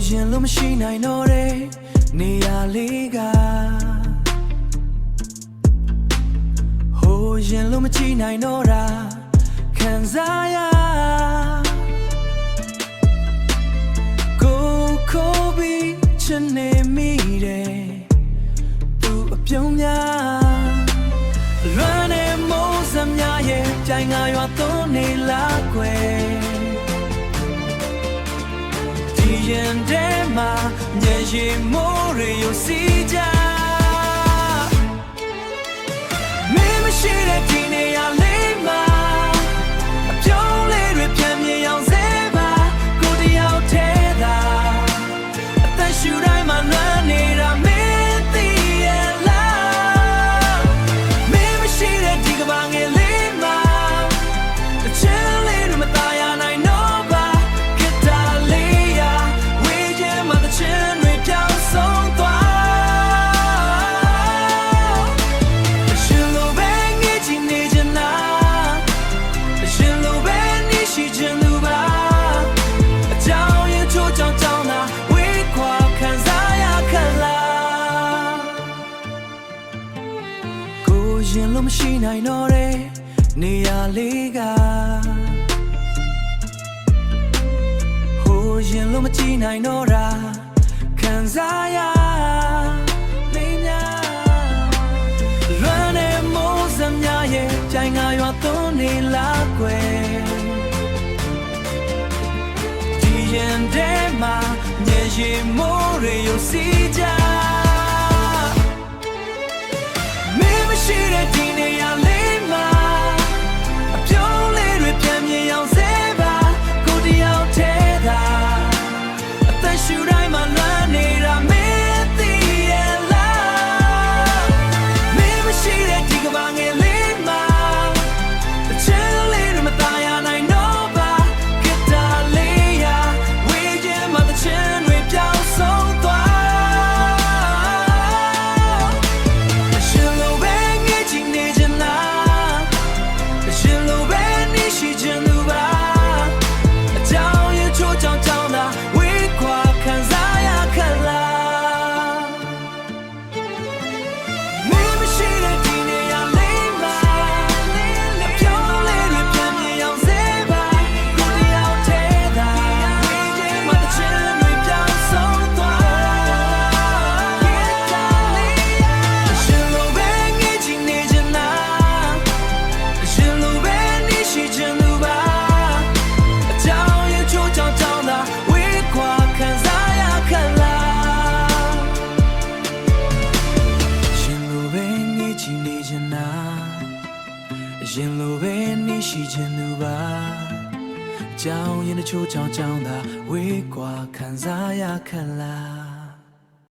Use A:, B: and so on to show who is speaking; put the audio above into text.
A: ရင်လို့မရှိနိုင်တော့တဲ့နေရာလေးကဟိုရင်လို့မကြည့်နိုင်တော့တာခံစားရကိုခိုးပြီးချင်နေမိတယ်သူအပြုံးများလွမ်းနေမိုးစများရဲ့ကြိုင်ငါရွာသွန်းနေလားကွယ်ဒီရင်ထဲမှာညရီမိုးတွေယူစီကြမင်းမရှိတဲ့ဒီနေရာလေးမှာအပြုံးလေးတွေပြန်မြင်အောင်စေပါကိုတယောက်ထဲသာအသက်ရှူတိုင်းမှာလွမ်းနေတာမင်းသိရဲ့လားမင်းမရှိတဲ့ဒီကဘာငယ်လေးမှာအချမ်းလေးတွေမตายရနိုင်တော့ပါဂစ်တာလေးရဝေးချင်မှတချမ်းတွေပြောင်းဆုံးသွားရှင်လိုပဲငေးချင်နေချင်တာရှင်လိုပဲနေရှိချင်သူပါအကြောင်းရင်ချိုးကြောင်ကြောင်သာဝေးခွာခံစားရခက်လားကိုရင်လို့မရှိနိုင်တော့တဲ့နေရာလေးကဟိုရင်လို့မကြည့်နိုင်တော့တာခံစားရလေးများလွမ်းနေမိုးစများရဲ့ကြိုင်ငါရွာသွန်းနေလားကွယ်ဒီရင်ထဲမှာညရီမိုးတွေယူစီကြမင်းမရှိတဲ့ဒီနေရာလေးမှာအပြုံးလေးတွေပြန်မြင်အောင်စေပါကိုတယောက်ထဲသာအသက်ရှူတိုင်းမှာလွမ်းနေတာမင်းသိရဲ့လားမင်းမရှိတဲ့ဒီကဘာငယ်လေးမှာအချမ်းလေးတွေမตายရနိုင်တော့ပါဂစ်တာလေးရဝေးချင်မှတချမ်းတွေပြောင်းဆုံးသွားရှင်လိုပဲငေးချင်နေချင်လားရှင်လိုပဲနေရှိချင်သူပါအကြောင်းရင်ချိုးကြောင်ကြောင်သာဝေးခွာခံစားရခက်လားမင်းမရှိတဲ့ဒီနေရာလေးမှာအပြုံးလေးတွေပြန်မြင်အောင်စေပါကိုတယောက်ထဲသာဝေးချင်မှတချမ်းတွေပြောင်းဆုံးသွားရှင်လိုပဲငေးချင်နေချင်လားရှင်လိုပဲနေရှိချင်သူပါအကြောင်းရင်ချိုးကြောင်ကြောင်သာဝေးခွာခံစားရခက်လားရှင်လိုပဲငေးချင်နေချင်တာရှင်လိုပဲနေရှိချင်သူပါအကြောင်းရင်ချိုးကြောင်ကြောင်သာဝေးခွာခံစားရခက်လား